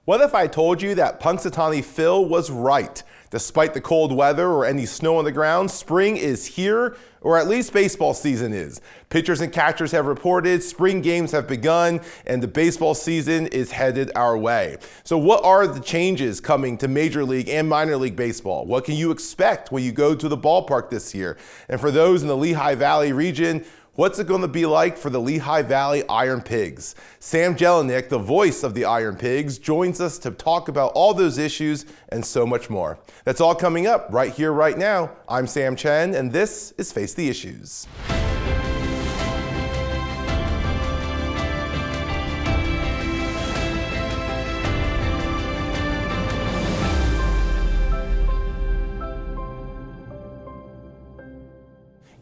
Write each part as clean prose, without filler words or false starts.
What if I told you that Punxsutawney Phil was right? Despite the cold weather or any snow on the ground, spring is here, or at least baseball season is. Pitchers and catchers have reported, spring games have begun, and the baseball season is headed our way. So what are the changes coming to Major League and Minor League Baseball? What can you expect when you go to the ballpark this year? And for those in the Lehigh Valley region, what's it going to be like for the Lehigh Valley Iron Pigs? Sam Jellinek, the voice of the Iron Pigs, joins us to talk about all those issues and so much more. That's all coming up right here, right now. I'm Sam Chen, and this is Face the Issues.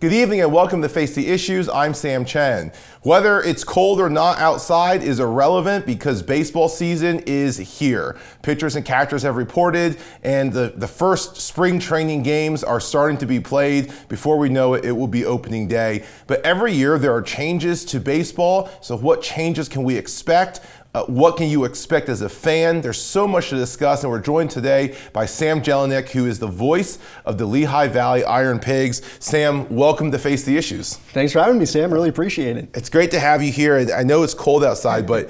Good evening and welcome to Face the Issues. I'm Sam Chen. Whether it's cold or not outside is irrelevant because baseball season is here. Pitchers and catchers have reported, and the first spring training games are starting to be played. Before we know it, it will be opening day. But every year there are changes to baseball. So what changes can we expect? What can you expect as a fan? There's so much to discuss, and we're joined today by Sam Jellinek, who is the voice of the Lehigh Valley Iron Pigs. Sam, welcome to Face the Issues. Thanks for having me, Sam. Really appreciate it. It's great to have you here. I know it's cold outside, but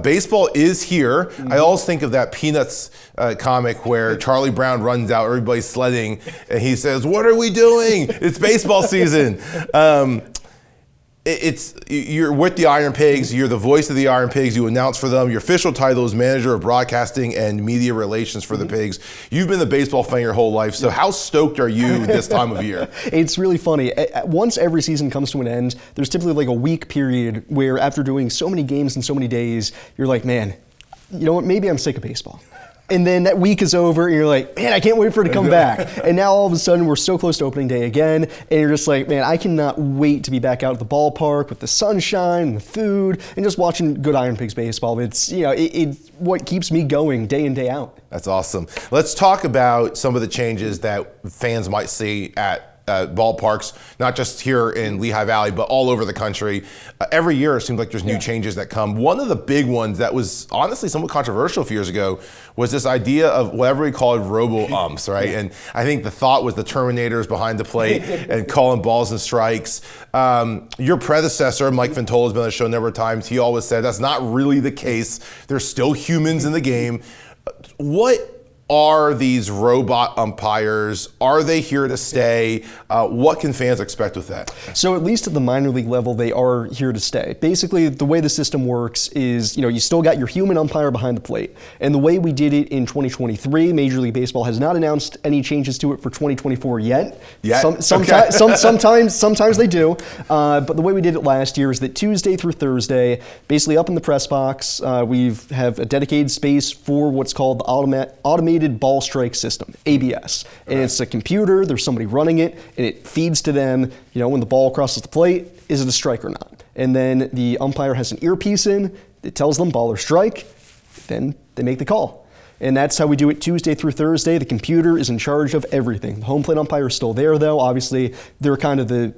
baseball is here. I always think of that Peanuts comic where Charlie Brown runs out, everybody's sledding, and he says, "What are we doing? It's baseball season." You're with the Iron Pigs, you're the voice of the Iron Pigs, you announce for them. Your official title is Manager of Broadcasting and Media Relations for the Pigs. You've been a baseball fan your whole life, so how stoked are you this time of year? It's really funny. Once every season comes to an end, there's typically like a week period where after doing so many games in so many days, you're like, man, you know what, maybe I'm sick of baseball. And then that week is over, and you're like, man, I can't wait for it to come back. And now all of a sudden, we're so close to opening day again, and you're just like, man, I cannot wait to be back out at the ballpark with the sunshine and the food, and just watching good Iron Pigs baseball. It's, you know, it's what keeps me going day in, day out. That's awesome. Let's talk about some of the changes that fans might see at ballparks, not just here in Lehigh Valley, but all over the country. Every year it seems like there's new changes that come. One of the big ones that was honestly somewhat controversial a few years ago was this idea of whatever we called robo-umps, right? And I think the thought was the Terminators behind the plate and calling balls and strikes. Your predecessor, Mike Ventola, has been on the show a number of times. He always said that's not really the case. There's still humans in the game. What are these robot umpires? Are they here to stay? What can fans expect with that? So at least at the minor league level, they are here to stay. Basically, the way the system works is, you still got your human umpire behind the plate. And the way we did it in 2023, Major League Baseball has not announced any changes to it for 2024 yet. Sometimes they do. But the way we did it last year is that Tuesday through Thursday, basically up in the press box, we have a dedicated space for what's called the automated ball strike system, ABS. And it's a computer, there's somebody running it, and it feeds to them, when the ball crosses the plate, is it a strike or not? And then the umpire has an earpiece in, it tells them ball or strike, then they make the call. And that's how we do it Tuesday through Thursday. The computer is in charge of everything. The home plate umpire is still there though. Obviously, they're kind of the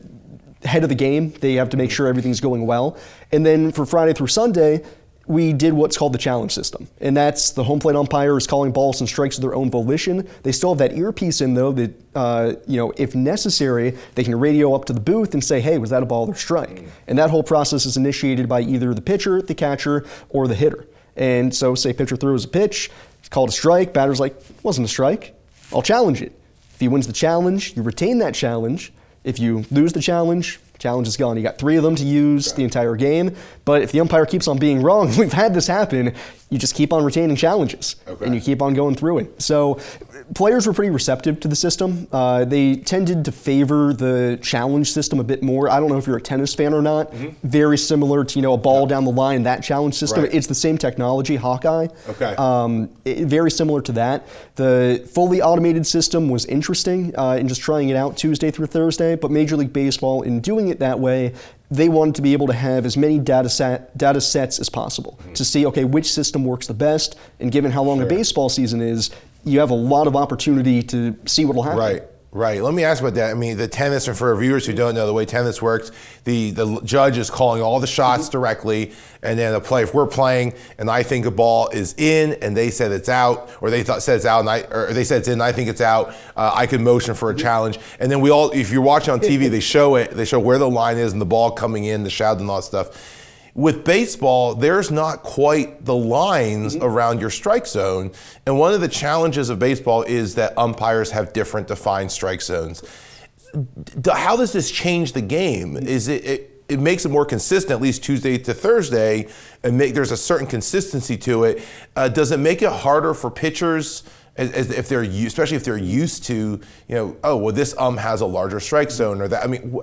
head of the game. They have to make sure everything's going well. And then for Friday through Sunday, we did what's called the challenge system. And that's the home plate umpire is calling balls and strikes of their own volition. They still have that earpiece in though that, if necessary, they can radio up to the booth and say, hey, was that a ball or strike? And that whole process is initiated by either the pitcher, the catcher, or the hitter. And so say pitcher throws a pitch, it's called a strike, batter's like, wasn't a strike, I'll challenge it. If he wins the challenge, you retain that challenge. If you lose the challenge is gone. You got 3 of them to use the entire game. But if the umpire keeps on being wrong, we've had this happen, you just keep on retaining challenges. And you keep on going through it. So players were pretty receptive to the system. They tended to favor the challenge system a bit more. I don't know if you're a tennis fan or not. Very similar to, a ball down the line, that challenge system. It's the same technology, Hawkeye. Very similar to that. The fully automated system was interesting in just trying it out Tuesday through Thursday, but Major League Baseball, in doing it that way, they wanted to be able to have as many data sets as possible to see, okay, which system works the best. And given how long a baseball season is, you have a lot of opportunity to see what will happen. Right. Right. Let me ask about that. I mean, the tennis, and for viewers who don't know the way tennis works, the judge is calling all the shots directly, and then if we're playing and I think a ball is in and they said it's out, or they said it's out or they said it's in and I think it's out, I could motion for a challenge. And then if you're watching on TV, they show where the line is and the ball coming in, the shout and all that stuff. With baseball, there's not quite the lines around your strike zone. And one of the challenges of baseball is that umpires have different defined strike zones. How does this change the game? Is it makes it more consistent, at least Tuesday to Thursday, and there's a certain consistency to it. Does it make it harder for pitchers, especially if they're used to, this has a larger strike zone, or that? I mean,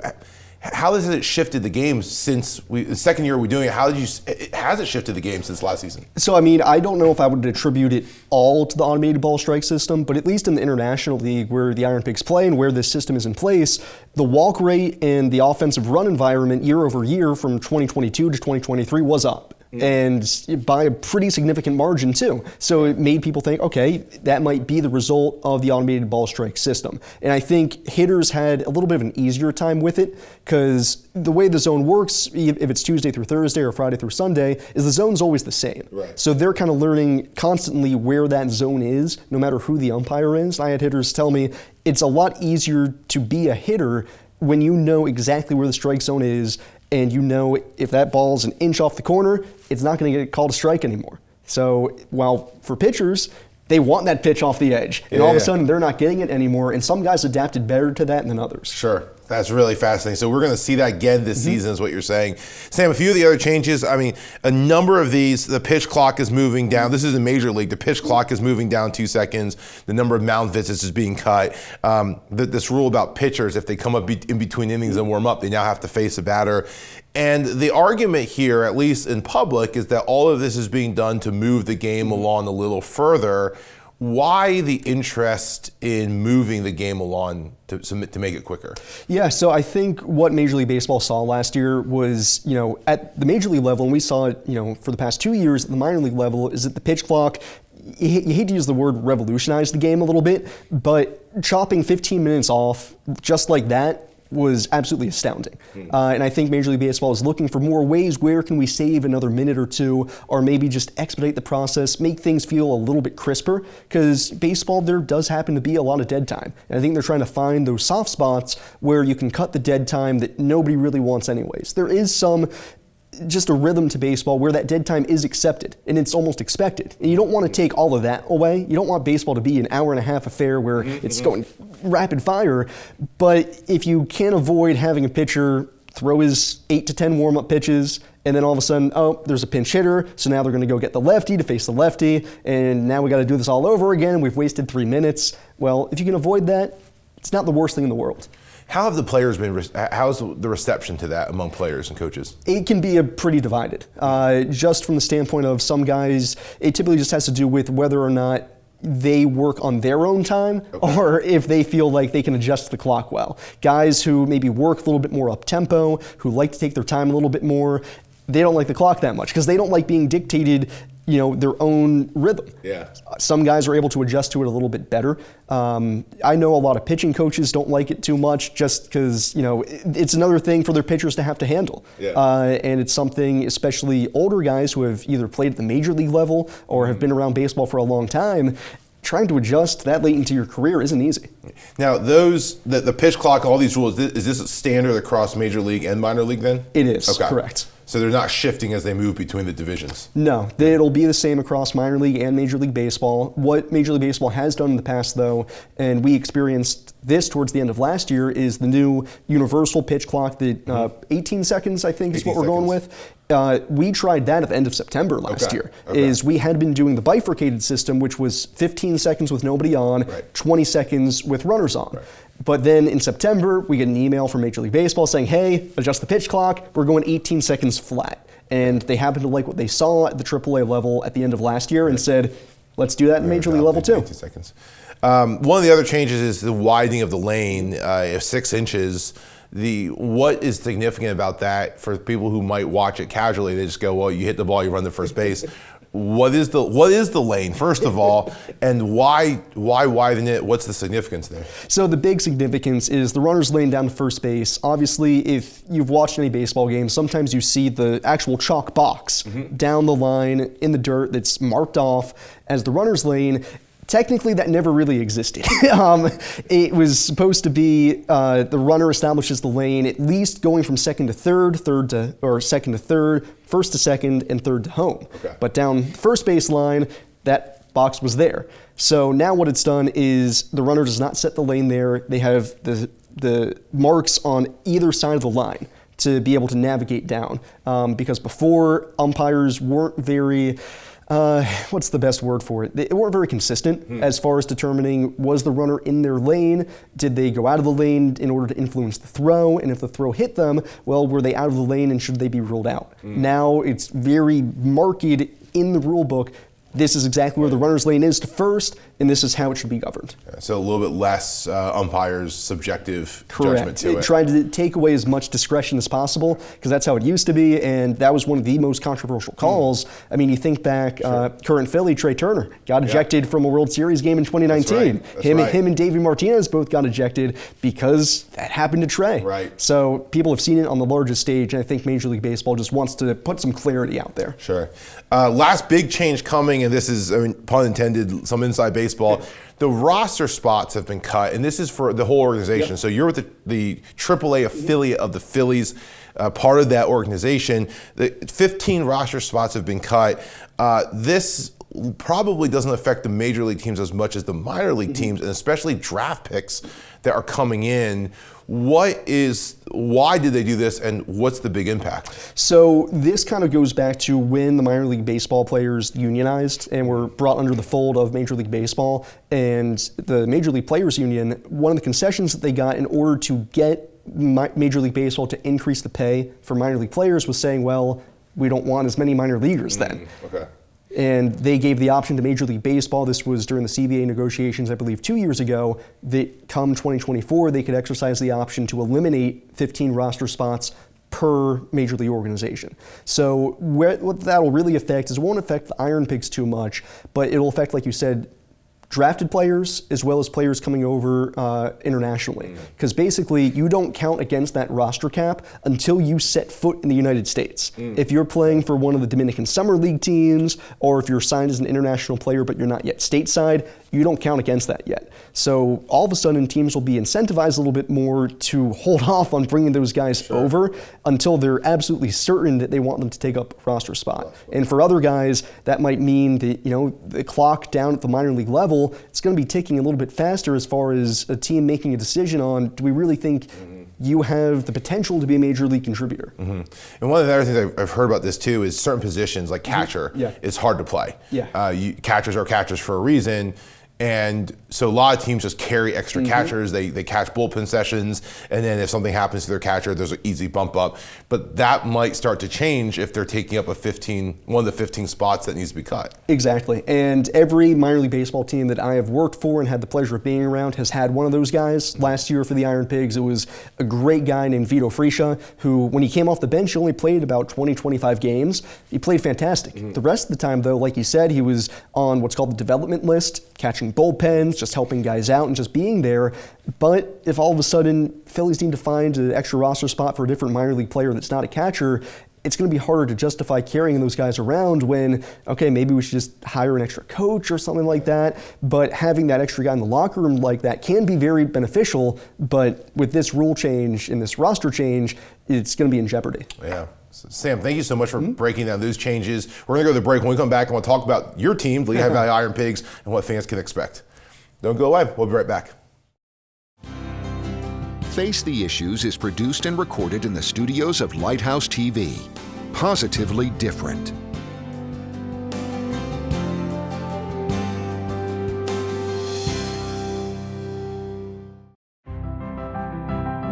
how has it shifted the game since the second year we're doing it? Has it shifted the game since last season? So, I mean, I don't know if I would attribute it all to the automated ball strike system, but at least in the International League where the Iron Pigs play and where this system is in place, the walk rate and the offensive run environment year over year from 2022 to 2023 was up. And by a pretty significant margin too. So it made people think, okay, that might be the result of the automated ball strike system. And I think hitters had a little bit of an easier time with it because the way the zone works, if it's Tuesday through Thursday or Friday through Sunday, is the zone's always the same. Right. So they're kind of learning constantly where that zone is, no matter who the umpire is. I had hitters tell me it's a lot easier to be a hitter when you know exactly where the strike zone is, and you know if that ball's an inch off the corner, it's not going to get called a strike anymore. So while for pitchers, they want that pitch off the edge, and all of a sudden they're not getting it anymore, and some guys adapted better to that than others. Sure. That's really fascinating. So we're going to see that again this season is what you're saying. Sam, a few of the other changes, I mean, a number of these, the pitch clock is moving down. This is in Major League. The pitch clock is moving down 2 seconds. The number of mound visits is being cut. This rule about pitchers, if they come up in between innings and warm up, they now have to face a batter. And the argument here, at least in public, is that all of this is being done to move the game along a little further. Why the interest in moving the game along to make it quicker? Yeah, so I think what Major League Baseball saw last year was, at the Major League level, and we saw it, for the past 2 years at the minor league level, is that the pitch clock, you hate to use the word revolutionize the game a little bit, but chopping 15 minutes off just like that was absolutely astounding. And I think Major League Baseball is looking for more ways where can we save another minute or two, or maybe just expedite the process, make things feel a little bit crisper, because baseball, there does happen to be a lot of dead time. And I think they're trying to find those soft spots where you can cut the dead time that nobody really wants anyways. There is just a rhythm to baseball where that dead time is accepted and it's almost expected. And you don't want to take all of that away. You don't want baseball to be an hour and a half affair where it's going rapid fire. But if you can't avoid having a pitcher throw his 8 to 10 warm-up pitches, and then all of a sudden, there's a pinch hitter, so now they're going to go get the lefty to face the lefty, and now we got to do this all over again. We've wasted 3 minutes. Well, if you can avoid that, it's not the worst thing in the world. How have the players been? How's the reception to that among players and coaches? It can be pretty divided. Just from the standpoint of some guys, it typically just has to do with whether or not they work on their own time, or if they feel like they can adjust the clock well. Guys who maybe work a little bit more up-tempo, who like to take their time a little bit more, they don't like the clock that much because they don't like being dictated their own rhythm. Yeah. Some guys are able to adjust to it a little bit better. I know a lot of pitching coaches don't like it too much just because, it's another thing for their pitchers to have to handle. Yeah. And it's something, especially older guys who have either played at the major league level or have been around baseball for a long time, trying to adjust that late into your career isn't easy. Now, the pitch clock, all these rules, is this standard across major league and minor league then? It is, okay. Correct. So they're not shifting as they move between the divisions? No, it'll be the same across minor league and Major League Baseball. What Major League Baseball has done in the past, though, and we experienced this towards the end of last year, is the new universal pitch clock, the 18 seconds, I think, is what we're going with. We tried that at the end of September last year. Is we had been doing the bifurcated system, which was 15 seconds with nobody on, 20 seconds with runners on. But then in September, we get an email from Major League Baseball saying, hey, adjust the pitch clock, we're going 18 seconds flat. And they happened to like what they saw at the AAA level at the end of last year and said, let's do that in Major League level too. 18 seconds. One of the other changes is the widening of the lane, 6 inches. What is significant about that for people who might watch it casually? They just go, well, you hit the ball, you run to first base. what is the lane, first of all, and why widen it? What's the significance there? So the big significance is the runner's lane down to first base. Obviously, if you've watched any baseball games, sometimes you see the actual chalk box down the line in the dirt that's marked off as the runner's lane. Technically, that never really existed. It was supposed to be the runner establishes the lane at least going from second to third, second to third, first to second, and third to home. Okay. But down first base line, that box was there. So now what it's done is the runner does not set the lane there. They have the marks on either side of the line to be able to navigate down. Because before, umpires weren't very... what's the best word for it? They weren't very consistent as far as determining, was the runner in their lane? Did they go out of the lane in order to influence the throw? And if the throw hit them, well, were they out of the lane and should they be ruled out? Now it's very marked in the rule book. This is exactly where the runner's lane is to first, and this is how it should be governed. So a little bit less umpires' subjective judgment to it. Trying to take away as much discretion as possible, because that's how it used to be, and that was one of the most controversial calls. I mean, you think back, current Philly, Trey Turner got ejected from a World Series game in 2019. Him and Davey Martinez both got ejected because that happened to Trey. Right. So people have seen it on the largest stage, and I think Major League Baseball just wants to put some clarity out there. Sure. Last big change coming, and this is, I mean, pun intended, some inside baseball. The roster spots have been cut, and this is for the whole organization. So you're with the AAA affiliate of the Phillies, part of that organization. The 15 roster spots have been cut. This probably doesn't affect the major league teams as much as the minor league teams, and especially draft picks that are coming in. Why did they do this, and what's the big impact? So this kind of goes back to when the minor league baseball players unionized and were brought under the fold of Major League Baseball. And the Major League Players Union, one of the concessions that they got in order to get Major League Baseball to increase the pay for minor league players was saying, well, we don't want as many minor leaguers then. Okay. And they gave the option to Major League Baseball. This was during the CBA negotiations, I believe, 2 years ago, that come 2024, they could exercise the option to eliminate 15 roster spots per major league organization. So what that will really affect is it won't affect the Iron Pigs too much, but it'll affect, like you said, drafted players as well as players coming over internationally. Because basically, you don't count against that roster cap until you set foot in the United States. If you're playing for one of the Dominican Summer League teams, or if you're signed as an international player but you're not yet stateside, you don't count against that yet. So all of a sudden, teams will be incentivized a little bit more to hold off on bringing those guys over until they're absolutely certain that they want them to take up a roster spot. And for other guys, that might mean that, you know, the clock down at the minor league level, it's going to be ticking a little bit faster as far as a team making a decision on, do we really think you have the potential to be a major league contributor? And one of the other things I've heard about this too is certain positions like catcher is hard to play. Catchers are catchers for a reason. And so a lot of teams just carry extra catchers. They catch bullpen sessions, and then if something happens to their catcher, there's an easy bump up. But that might start to change if they're taking up one of the 15 spots that needs to be cut. Exactly. And every minor league baseball team that I have worked for and had the pleasure of being around has had one of those guys. Last year for the Iron Pigs, it was a great guy named Vito Friscia, who, when he came off the bench, he only played about 20, 25 games. He played fantastic. The rest of the time, though, like you said, he was on what's called the development list, catching bullpens, just helping guys out and just being there. But if all of a sudden Phillies need to find an extra roster spot for a different minor league player that's not a catcher, it's going to be harder to justify carrying those guys around when, okay, maybe we should just hire an extra coach or something like that. But having that extra guy in the locker room like that can be very beneficial. But with this rule change and this roster change, it's going to be in jeopardy. Yeah. Sam, thank you so much for breaking down those changes. We're going to go to the break. When we come back, I want to talk about your team, the Lehigh Valley Iron Pigs, and what fans can expect. Don't go away. We'll be right back. Face the Issues is produced and recorded in the studios of Lighthouse TV. Positively different.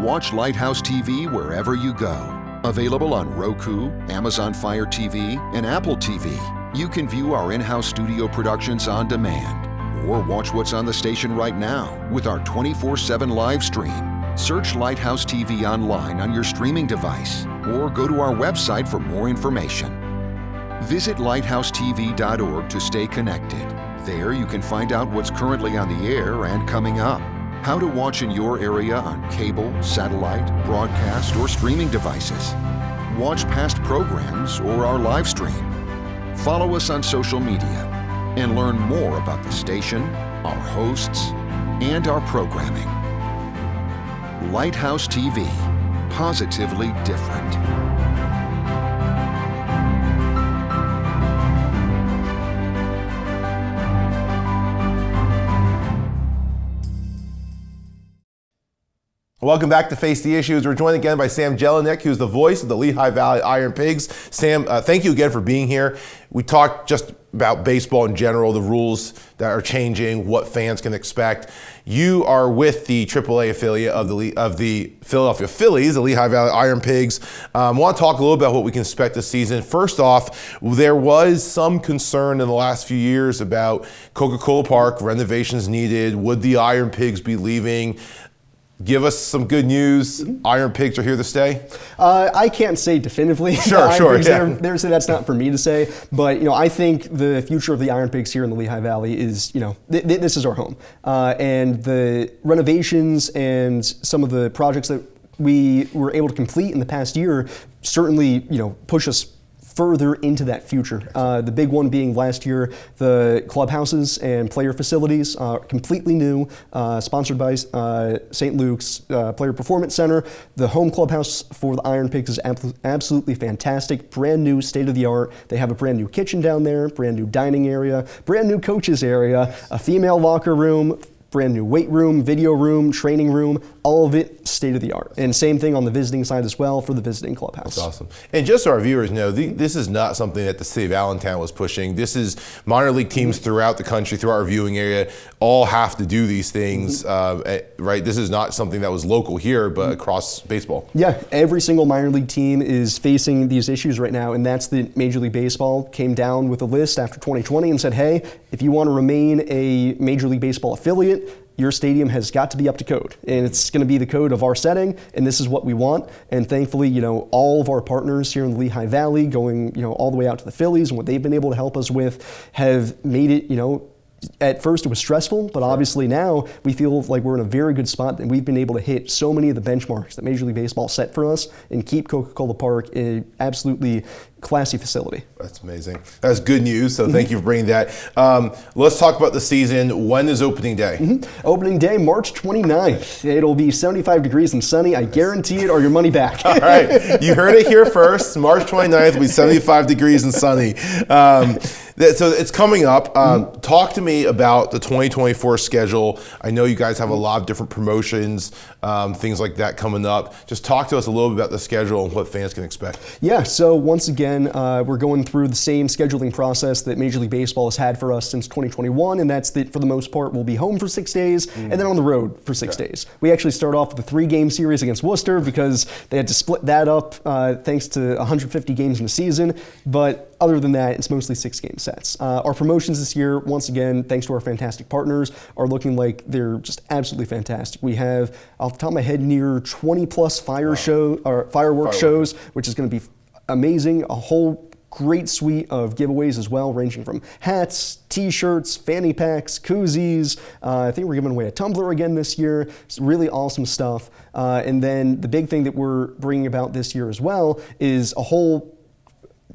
Watch Lighthouse TV wherever you go. Available on Roku, Amazon Fire TV, and Apple TV. You can view our in-house studio productions on demand, or watch what's on the station right now with our 24/7 live stream. Search Lighthouse TV online on your streaming device, or go to our website for more information. Visit lighthousetv.org to stay connected. There you can find out what's currently on the air and coming up, how to watch in your area on cable, satellite, broadcast, or streaming devices. Watch past programs or our live stream. Follow us on social media and learn more about the station, our hosts, and our programming. Lighthouse TV, positively different. Welcome back to Face the Issues. We're joined again by Sam Jellinek, who's the voice of the Lehigh Valley Iron Pigs. Sam, thank you again for being here. We talked just about baseball in general, the rules that are changing, what fans can expect. You are with the AAA affiliate of the Philadelphia Phillies, the Lehigh Valley Iron Pigs. I want to talk a little about what we can expect this season. First off, there was some concern in the last few years about Coca-Cola Park, renovations needed. Would the Iron Pigs be leaving? Give us some good news. Iron Pigs are here to stay. I can't say definitively. Sure. That's not for me to say. But I think the future of the Iron Pigs here in the Lehigh Valley is, this is our home, and the renovations and some of the projects that we were able to complete in the past year certainly, push us further into that future. The big one being last year, the clubhouses and player facilities are completely new, sponsored by St. Luke's Player Performance Center. The home clubhouse for the Iron Pigs is absolutely fantastic, brand new, state-of-the-art. They have a brand new kitchen down there, brand new dining area, brand new coaches area, a female locker room, brand new weight room, video room, training room, all of it state-of-the-art. And same thing on the visiting side as well for the visiting clubhouse. That's awesome. And just so our viewers know, this is not something that the city of Allentown was pushing. This is minor league teams throughout the country, throughout our viewing area, all have to do these things, right? This is not something that was local here, but across baseball. Yeah, every single minor league team is facing these issues right now, and that's the Major League Baseball came down with a list after 2020 and said, hey, if you want to remain a Major League Baseball affiliate, your stadium has got to be up to code, and it's going to be the code of our setting, and this is what we want. And thankfully, all of our partners here in the Lehigh Valley, going, all the way out to the Phillies, and what they've been able to help us with, have made it, at first it was stressful, but obviously now we feel like we're in a very good spot, and we've been able to hit so many of the benchmarks that Major League Baseball set for us and keep Coca-Cola Park an absolutely classy facility. That's amazing. That's good news, so thank you for bringing that. Let's talk about the season. When is opening day? Opening day, March 29th. It'll be 75 degrees and sunny. I guarantee it, or your money back. All right. You heard it here first. March 29th will be 75 degrees and sunny. So it's coming up. Talk to me about the 2024 schedule. I know you guys have a lot of different promotions, things like that coming up. Just talk to us a little bit about the schedule and what fans can expect. Yeah, so once again, we're going through the same scheduling process that Major League Baseball has had for us since 2021, and that's that for the most part we'll be home for 6 days and then on the road for 6 days. We actually start off with a 3-game series against Worcester because they had to split that up thanks to 150 games in a season, but other than that, it's mostly 6-game sets. Our promotions this year, once again, thanks to our fantastic partners, are looking like they're just absolutely fantastic. We have, off the top of my head, near 20 plus fireworks shows, which is going to be amazing. A whole great suite of giveaways as well, ranging from hats, t-shirts, fanny packs, koozies. I think we're giving away a tumbler again this year. It's really awesome stuff. And then the big thing that we're bringing about this year as well is a whole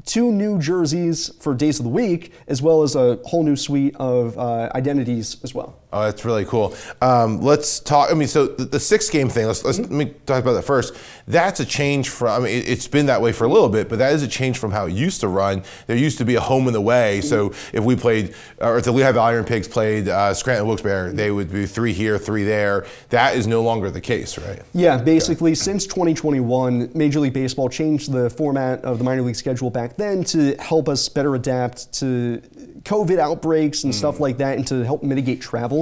2 new jerseys for days of the week, as well as a whole new suite of identities as well. Oh, that's really cool. Let's talk. So the 6-game thing. Let me talk about that first. That's a change from. It's been that way for a little bit, but that is a change from how it used to run. There used to be a home and away. So if we played, or if the Lehigh Valley Iron Pigs played Scranton Wilkes-Barre, they would be 3 here, 3 there. That is no longer the case, right? Yeah, basically since 2021, Major League Baseball changed the format of the minor league schedule back then to help us better adapt to COVID outbreaks and stuff like that, and to help mitigate travel.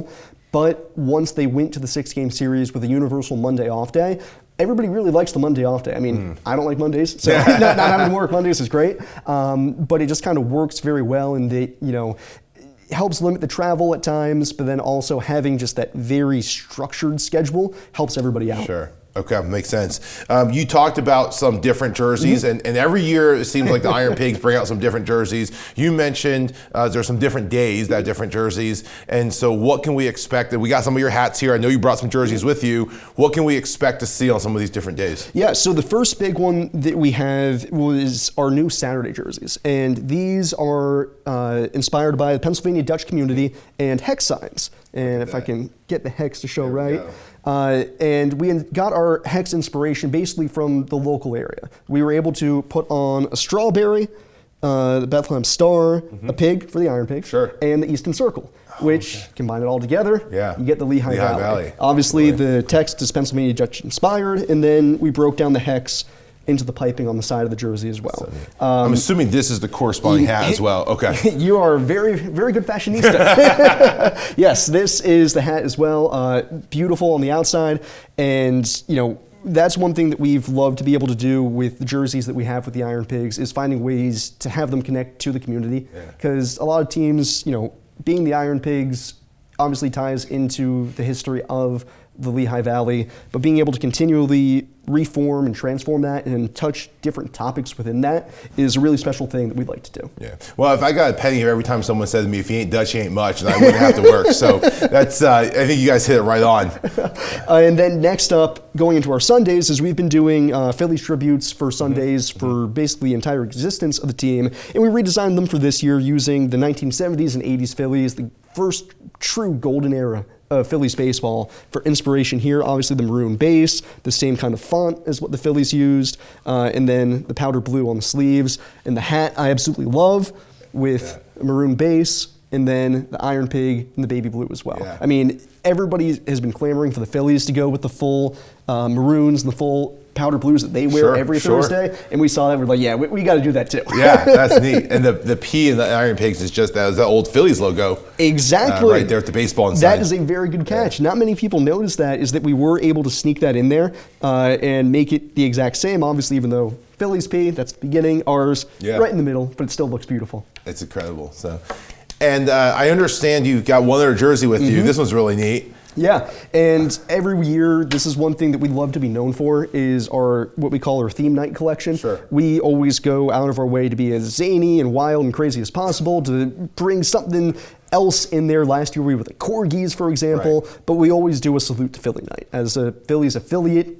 But once they went to the 6-game series with a universal Monday off day, everybody really likes the Monday off day. I don't like Mondays, so not having to work Mondays is great. But it just kind of works very well, and it helps limit the travel at times, but then also having just that very structured schedule helps everybody out. Sure. Okay, makes sense. You talked about some different jerseys, and every year it seems like the Iron Pigs bring out some different jerseys. You mentioned there's some different days that have different jerseys, and so what can we expect? We got some of your hats here. I know you brought some jerseys with you. What can we expect to see on some of these different days? Yeah, so the first big one that we have was our new Saturday jerseys, and these are inspired by the Pennsylvania Dutch community and hex signs. And if I can get the hex to show right. And we got our hex inspiration basically from the local area. We were able to put on a strawberry, the Bethlehem Star, a pig for the Iron Pigs, and the Easton Circle, which combine it all together, you get the Lehigh Valley. Obviously, the text is Pennsylvania Dutch inspired, and then we broke down the hex into the piping on the side of the jersey as well. I'm assuming this is the corresponding hat as well. Okay. You are a very, very good fashionista. Yes, this is the hat as well. Beautiful on the outside, and that's one thing that we've loved to be able to do with the jerseys that we have with the Iron Pigs is finding ways to have them connect to the community. Because a lot of teams, being the Iron Pigs obviously ties into the history of the Lehigh Valley, but being able to continually reform and transform that and touch different topics within that is a really special thing that we'd like to do. Yeah. Well, if I got a penny here every time someone says to me, if you ain't Dutch, you ain't much, then I wouldn't have to work. So that's, I think you guys hit it right on. And then next up, going into our Sundays, is we've been doing Phillies tributes for Sundays for basically the entire existence of the team. And we redesigned them for this year using the 1970s and 80s Phillies, the first true golden era of Phillies baseball. For inspiration here, obviously the maroon base, the same kind of font as what the Phillies used, and then the powder blue on the sleeves. And the hat I absolutely love with a maroon base, and then the Iron Pig and the baby blue as well. I mean, everybody has been clamoring for the Phillies to go with the full maroons and the full powder blues that they wear every Thursday, and we saw that, we're like, yeah, we got to do that too. Yeah, that's neat. And the P in the Iron Pigs is just the old Phillies logo. Exactly. Right there with the baseball inside. That is a very good catch. Not many people notice that, is that we were able to sneak that in there and make it the exact same, obviously, even though Phillies P, that's the beginning, ours, right in the middle, but it still looks beautiful. It's incredible. So, and I understand you got one other jersey with you. This one's really neat. Yeah, and every year, this is one thing that we love to be known for, is our, what we call our theme night collection. We always go out of our way to be as zany and wild and crazy as possible, to bring something else in there. Last year we were the Corgis, for example, but we always do a salute to Philly night. As a Phillies affiliate,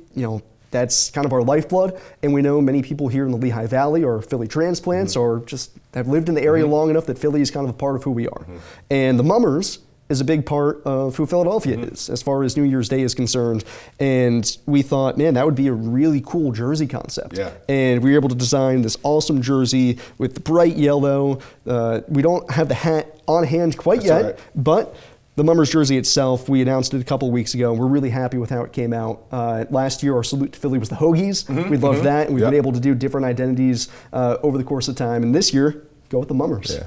that's kind of our lifeblood, and we know many people here in the Lehigh Valley are Philly transplants or just have lived in the area long enough that Philly is kind of a part of who we are. And the Mummers is a big part of who Philadelphia is as far as New Year's Day is concerned. And we thought, man, that would be a really cool jersey concept. And we were able to design this awesome jersey with the bright yellow. We don't have the hat on hand quite yet, but the Mummers jersey itself, we announced it a couple of weeks ago, and we're really happy with how it came out. Last year, our salute to Philly was the Hoagies. We loved that, and we've been able to do different identities over the course of time. And this year, go with the Mummers.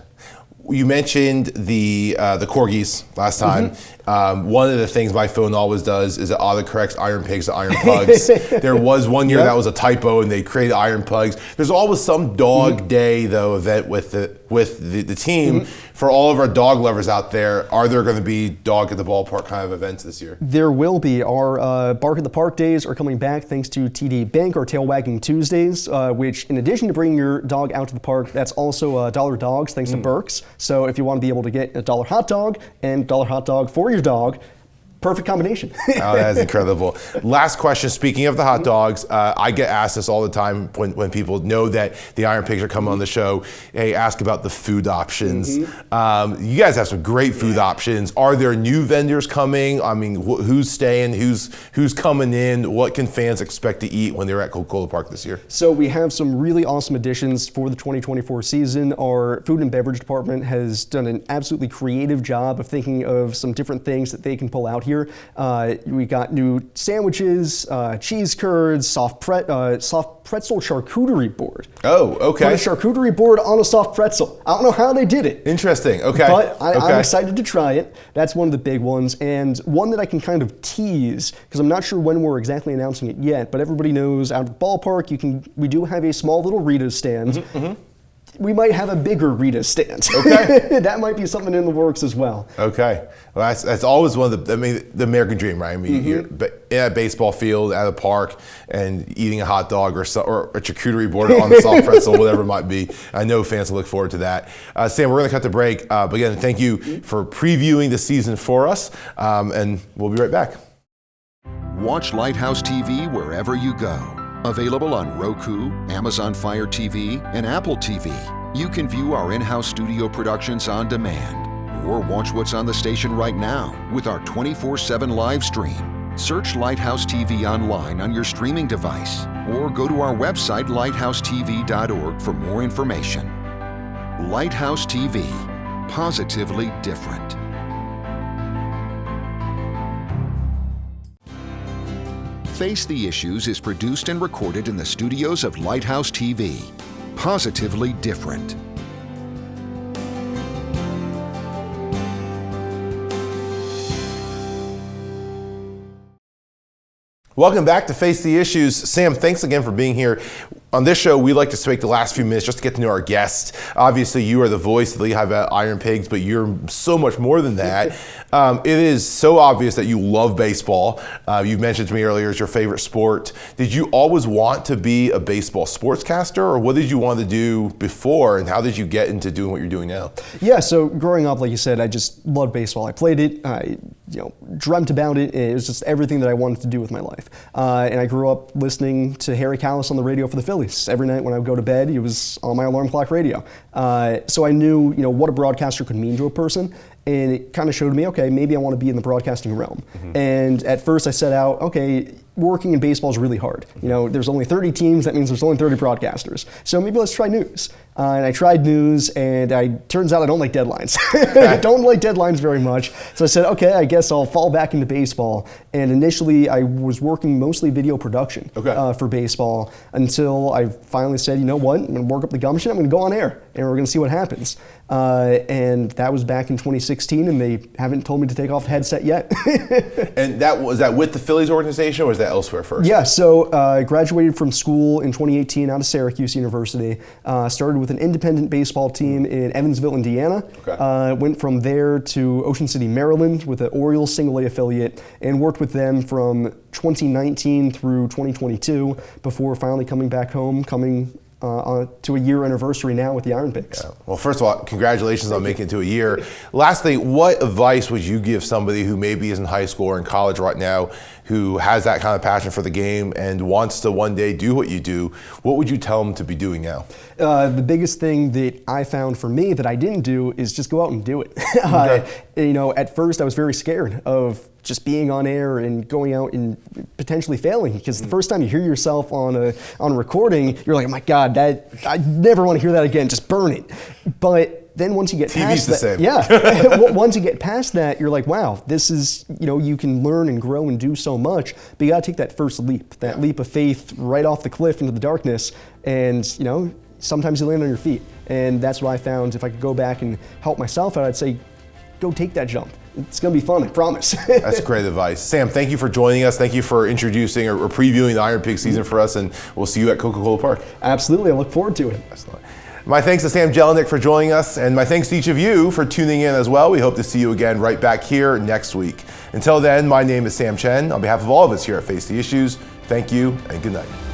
You mentioned the Corgis last time. One of the things my phone always does is it autocorrects Iron Pigs to Iron Pugs. There was one year that was a typo, and they created Iron Pugs. There's always some dog day though event with the team. For all of our dog lovers out there, are there going to be dog at the ballpark kind of events this year? There will be. Our Bark at the Park days are coming back thanks to TD Bank, our tail wagging Tuesdays, which in addition to bringing your dog out to the park, that's also $1 dogs thanks to Burke's. So if you want to be able to get a $1 hot dog and $1 hot dog for your dog, perfect combination. Oh, that is incredible. Last question, speaking of the hot dogs, I get asked this all the time when people know that the Iron Pigs are coming on the show. They ask about the food options. You guys have some great food options. Are there new vendors coming? I mean, who's staying? Who's coming in? What can fans expect to eat when they're at Coca-Cola Park this year? So we have some really awesome additions for the 2024 season. Our food and beverage department has done an absolutely creative job of thinking of some different things that they can pull out here. We got new sandwiches, cheese curds, soft pretzel charcuterie board. Oh, okay. Put a charcuterie board on a soft pretzel. I don't know how they did it. Interesting. Okay. But I'm excited to try it. That's one of the big ones, and one that I can kind of tease because I'm not sure when we're exactly announcing it yet. But everybody knows out at the ballpark, we do have a small little Rita's stand. we might have a bigger Rita stand. Okay. That might be something in the works as well. Okay. Well, that's always one of the American dream, right? I mean, you're in a baseball field, at a park, and eating a hot dog or a charcuterie board on the soft pretzel, whatever it might be. I know fans will look forward to that. Sam, we're going to cut the break. But again, thank you for previewing the season for us, and we'll be right back. Watch Lighthouse TV wherever you go. Available on Roku, Amazon Fire TV, and Apple TV. You can view our in-house studio productions on demand, or watch what's on the station right now with our 24/7 live stream. Search Lighthouse TV online on your streaming device, or go to our website lighthousetv.org for more information. Lighthouse TV, positively different. Face the Issues is produced and recorded in the studios of Lighthouse TV. Positively different. Welcome back to Face the Issues. Sam, thanks again for being here. On this show, we like to take the last few minutes just to get to know our guests. Obviously, you are the voice of the Lehigh Iron Pigs, but you're so much more than that. It is so obvious that you love baseball. You've mentioned to me earlier it's your favorite sport. Did you always want to be a baseball sportscaster, or what did you want to do before, and how did you get into doing what you're doing now? Yeah, so growing up, like you said, I just loved baseball. I played it, I dreamt about it. It was just everything that I wanted to do with my life. And I grew up listening to Harry Callis on the radio for the Phillies. Every night when I would go to bed, he was on my alarm clock radio. So I knew, what a broadcaster could mean to a person. And it kind of showed me, okay, maybe I want to be in the broadcasting realm. And at first I set out, okay, working in baseball is really hard. There's only 30 teams, that means there's only 30 broadcasters. So maybe let's try news. And I tried news, and turns out I don't like deadlines. I don't like deadlines very much. So I said, okay, I guess I'll fall back into baseball. And initially I was working mostly video production for baseball until I finally said, you know what, I'm going to work up the gumption, I'm going to go on air, and we're going to see what happens. And that was back in 2016, and they haven't told me to take off the headset yet. And was that with the Phillies organization, or was that elsewhere first? Yeah, so I graduated from school in 2018 out of Syracuse University. Started with an independent baseball team in Evansville, Indiana. Went from there to Ocean City, Maryland with an Orioles single A affiliate, and worked with them from 2019 through 2022 before finally coming back home, to a year anniversary now with the Iron Pigs. Yeah. Well, first of all, congratulations on making it to a year. Lastly, what advice would you give somebody who maybe is in high school or in college right now, who has that kind of passion for the game and wants to one day do what you do? What would you tell them to be doing now? The biggest thing that I found for me that I didn't do is just go out and do it. At first I was very scared of just being on air and going out and potentially failing, because the first time you hear yourself on a recording, you're like, oh my God, I never want to hear that again, just burn it. But then once you get past that, once you get past that, you're like, wow, this is, you can learn and grow and do so much, but you gotta take that first leap, that leap of faith right off the cliff into the darkness, and sometimes you land on your feet. And that's what I found. If I could go back and help myself out, I'd say, go take that jump. It's going to be fun, I promise. That's great advice. Sam, thank you for joining us. Thank you for introducing or previewing the Iron Pig season for us, and we'll see you at Coca-Cola Park. Absolutely. I look forward to it. Excellent. My thanks to Sam Jellinek for joining us, and my thanks to each of you for tuning in as well. We hope to see you again right back here next week. Until then, my name is Sam Chen. On behalf of all of us here at Face the Issues, thank you and good night.